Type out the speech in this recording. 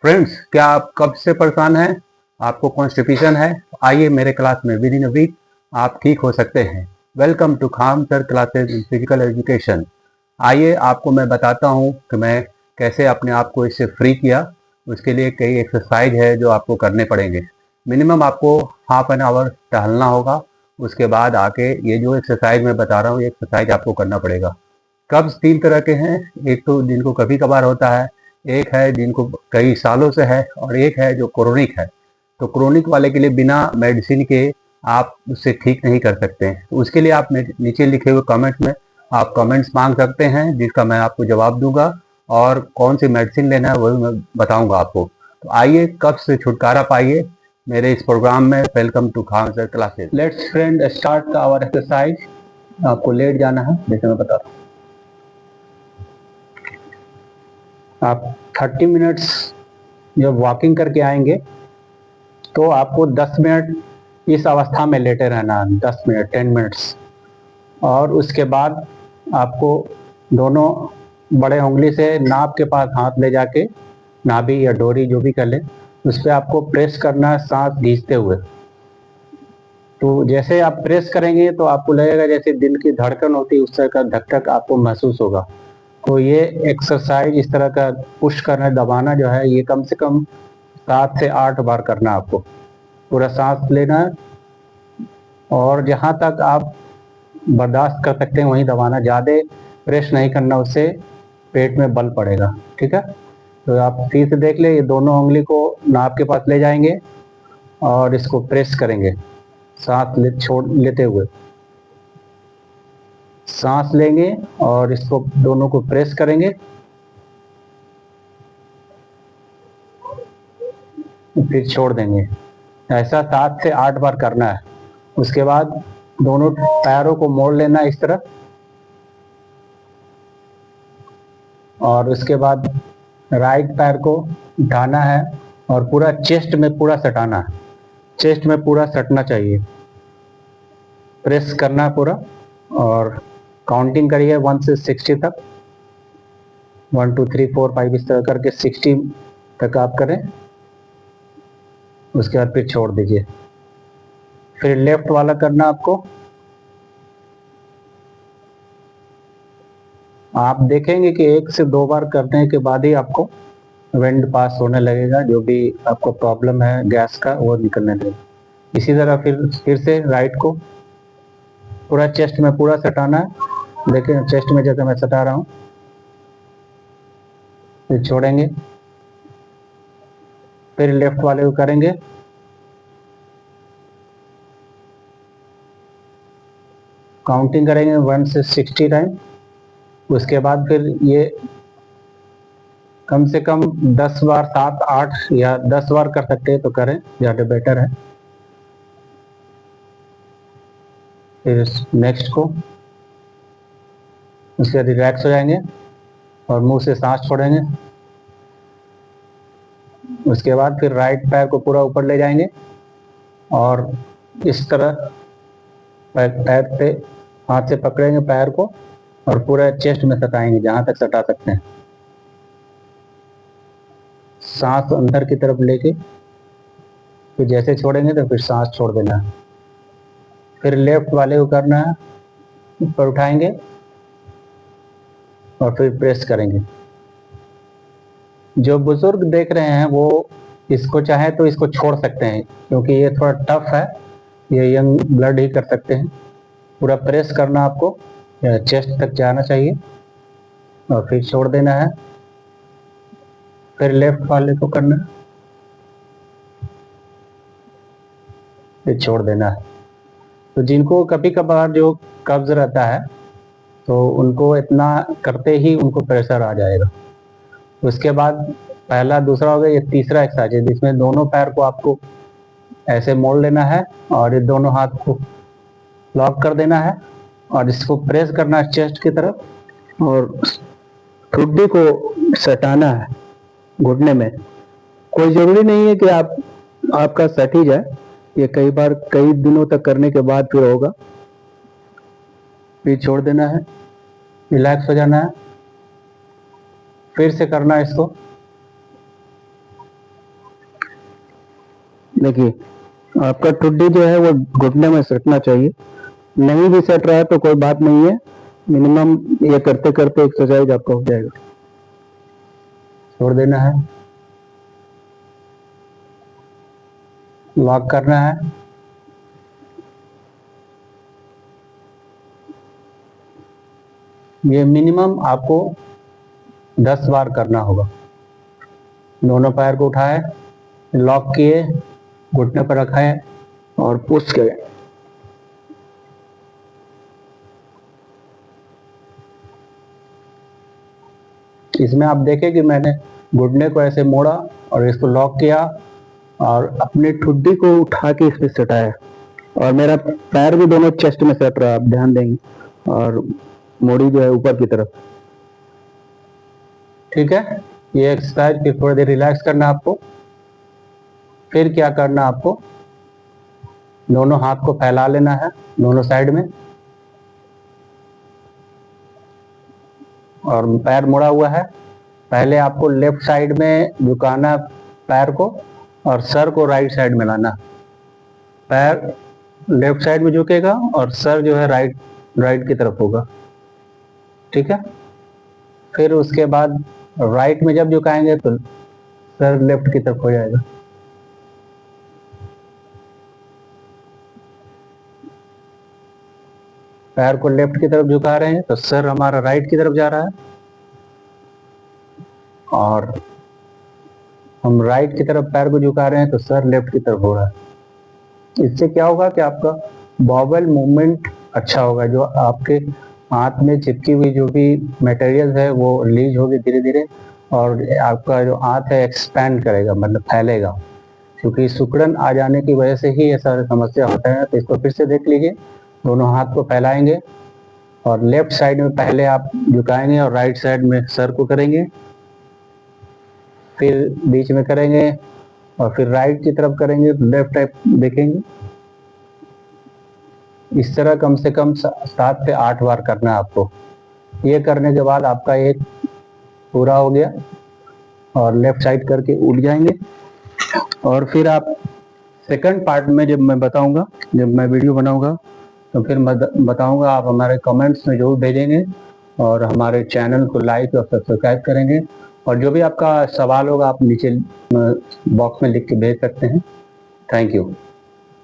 Friends, क्या आप कब्ज से परेशान हैं? आपको कॉन्स्टिपेशन है? आइए मेरे क्लास में विद इन अ वीक आप ठीक हो सकते हैं। Welcome to Khan sir classes in physical education. आइए आपको मैं बताता हूँ कि मैं कैसे अपने आप को इससे फ्री किया। उसके लिए कई एक्सरसाइज है जो आपको करने पड़ेंगे। मिनिमम आपको हाफ एन आवर टहलना होगा। उसके बाद आके ये जो एक्सरसाइज मैं बता रहा हूँ, ये एक्सरसाइज आपको करना पड़ेगा। कब्ज तीन तरह के हैं। एक तो जिनको कभी कभार होता है, एक है जिनको कई सालों से है, और एक है जो क्रोनिक है। तो क्रोनिक वाले के लिए बिना मेडिसिन के आप उससे ठीक नहीं कर सकते हैं। तो उसके लिए आप नीचे लिखे हुए कमेंट्स में आप कमेंट्स मांग सकते हैं, जिसका मैं आपको जवाब दूंगा, और कौन सी मेडिसिन लेना है वही मैं बताऊंगा आपको। तो आइए कब्ज से छुटकारा पाइए मेरे इस प्रोग्राम में। Welcome to Khan sir classes. Let's friend start our exercise. आपको लेट जाना है, जैसे मैं बता रहा हूँ। आप 30 मिनट्स जब वॉकिंग करके आएंगे तो आपको 10 मिनट इस अवस्था में लेटे रहना है, 10 मिनट 10 मिनट्स। और उसके बाद आपको दोनों बड़े उंगली से नाभ के पास हाथ ले जाके, नाभि या डोरी जो भी कर ले, उस पर आपको प्रेस करना है सांस खींचते हुए। तो जैसे आप प्रेस करेंगे तो आपको लगेगा जैसे दिल की धड़कन होती है, उस तरह का धक धक आपको महसूस होगा। तो ये एक्सरसाइज इस तरह का पुश करना, दबाना जो है, ये कम से कम 7 से 8 बार करना है आपको। पूरा सांस लेना है और जहाँ तक आप बर्दाश्त कर सकते हैं वहीं दबाना, ज़्यादा प्रेस नहीं करना, उससे पेट में बल पड़ेगा। ठीक है, तो आप ठीक से देख ले, ये दोनों उंगली को नाभ के पास ले जाएंगे और इसको प्रेस करेंगे सांस छोड़ लेते हुए। सांस लेंगे और इसको दोनों को प्रेस करेंगे, फिर छोड़ देंगे। ऐसा 7 से 8 बार करना है। उसके बाद दोनों पैरों को मोड़ लेना इस तरह, और उसके बाद राइट पैर को उठाना है और पूरा चेस्ट में पूरा सटाना है। चेस्ट में पूरा सटना चाहिए, प्रेस करना पूरा। और काउंटिंग करिए 1 से 60 तक, 1 2 3 4 5 इस तरह करके 60 तक आप करें। उसके बाद फिर छोड़ दीजिए। फिर लेफ्ट वाला करना आपको। आप देखेंगे कि 1 से 2 बार करने के बाद ही आपको विंड पास होने लगेगा, जो भी आपको प्रॉब्लम है गैस का वो निकलने लगेगा। इसी तरह फिर से राइट को पूरा चेस्ट में पूरा सटाना है। देखिए चेस्ट में जैसे मैं सटा रहा हूँ, फिर छोड़ेंगे। फिर लेफ्ट वाले को करेंगे। काउंटिंग करेंगे 1 से 60 टाइम। उसके बाद फिर ये कम से कम 10 बार, 7 8 या 10 बार कर सकते हैं तो करें, ज़्यादा बेटर है। फिर नेक्स्ट को, उसके बाद रिलैक्स हो जाएंगे और मुंह से सांस छोड़ेंगे। उसके बाद फिर राइट पैर को पूरा ऊपर ले जाएंगे और इस तरह पैर पे हाथ से पकड़ेंगे पैर को और पूरा चेस्ट में सटाएंगे जहां तक सटा सकते हैं। सांस अंदर की तरफ लेके फिर जैसे छोड़ेंगे तो फिर सांस छोड़ देना है। फिर लेफ्ट वाले को करना है, ऊपर उठाएंगे और फिर प्रेस करेंगे। जो बुजुर्ग देख रहे हैं वो इसको चाहे तो इसको छोड़ सकते हैं, क्योंकि ये थोड़ा टफ है, ये यंग ब्लड ही कर सकते हैं। पूरा प्रेस करना आपको, चेस्ट तक जाना चाहिए और फिर छोड़ देना है। फिर लेफ्ट वाले को करना है, फिर छोड़ देना है। तो जिनको कभी कभार जो कब्ज रहता है तो उनको इतना करते ही उनको प्रेशर आ जाएगा। उसके बाद पहला दूसरा हो गया, ये तीसरा एक्सरसाइज है जिसमें दोनों पैर को आपको ऐसे मोड़ लेना है और ये दोनों हाथ को लॉक कर देना है और इसको प्रेस करना है चेस्ट की तरफ और ठुड्डी को सटाना है घुटने में। कोई जरूरी नहीं है कि आपका सट ही जाए, ये कई बार कई दिनों तक करने के बाद फिर होगा। फिर छोड़ देना है, रिलैक्स हो जाना है, फिर से करना है इसको। देखिए आपका ठुड्डी जो है वो घुटने में सटना चाहिए, नहीं भी सट रहा है तो कोई बात नहीं है, मिनिमम ये करते करते एक्सरसाइज आपका हो जाएगा। छोड़ देना है, लॉक करना है, ये मिनिमम आपको 10 बार करना होगा। दोनों पैर को उठाए, लॉक किए, घुटने पर रखा है और पुश करें। इसमें आप देखें कि मैंने घुटने को ऐसे मोड़ा और इसको लॉक किया और अपनी ठुड्डी को उठा के इस पे सटाया और मेरा पैर भी दोनों चेस्ट में सट रहा है, आप ध्यान देंगे, और मोड़ी जो है ऊपर की तरफ। ठीक है, ये एक्सरसाइज फिर थोड़ी देर रिलैक्स करना आपको। फिर क्या करना आपको, दोनों हाथ को फैला लेना है दोनों साइड में और पैर मुड़ा हुआ है। पहले आपको लेफ्ट साइड में झुकाना पैर को और सर को राइट साइड में लाना। पैर लेफ्ट साइड में झुकेगा और सर जो है राइट की तरफ होगा। ठीक है, फिर उसके बाद राइट में जब झुकाएंगे तो सर लेफ्ट की तरफ हो जाएगा। पैर को लेफ्ट की तरफ झुका रहे हैं तो सर हमारा राइट की तरफ जा रहा है और हम राइट की तरफ पैर को झुका रहे हैं तो सर लेफ्ट की तरफ हो रहा है। इससे क्या होगा कि आपका बॉबल मूवमेंट अच्छा होगा, जो आपके हाथ में चिपकी हुई जो भी मटेरियल है वो रिलीज होगी धीरे धीरे और आपका जो हाथ है एक्सपैंड करेगा, मतलब फैलेगा। क्योंकि सिकुड़न आ जाने की वजह से ही ये सारी समस्या होता है। तो इसको फिर से देख लीजिए, दोनों हाथ को फैलाएंगे और लेफ्ट साइड में पहले आप झुकाएंगे और राइट साइड में सर को करेंगे, फिर बीच में करेंगे और फिर राइट की तरफ करेंगे, लेफ्ट टाइप देखेंगे। इस तरह कम से कम 7 से 8 बार करना है आपको। ये करने के बाद आपका एक पूरा हो गया और लेफ्ट साइड करके उठ जाएंगे। और फिर आप सेकंड पार्ट में जब मैं बताऊंगा, जब मैं वीडियो बनाऊंगा तो फिर मैं बताऊंगा, आप हमारे कमेंट्स में जरूर भेजेंगे और हमारे चैनल को लाइक और सब्सक्राइब करेंगे। और जो भी आपका सवाल होगा आप नीचे बॉक्स में लिख के भेज सकते हैं। Thank you.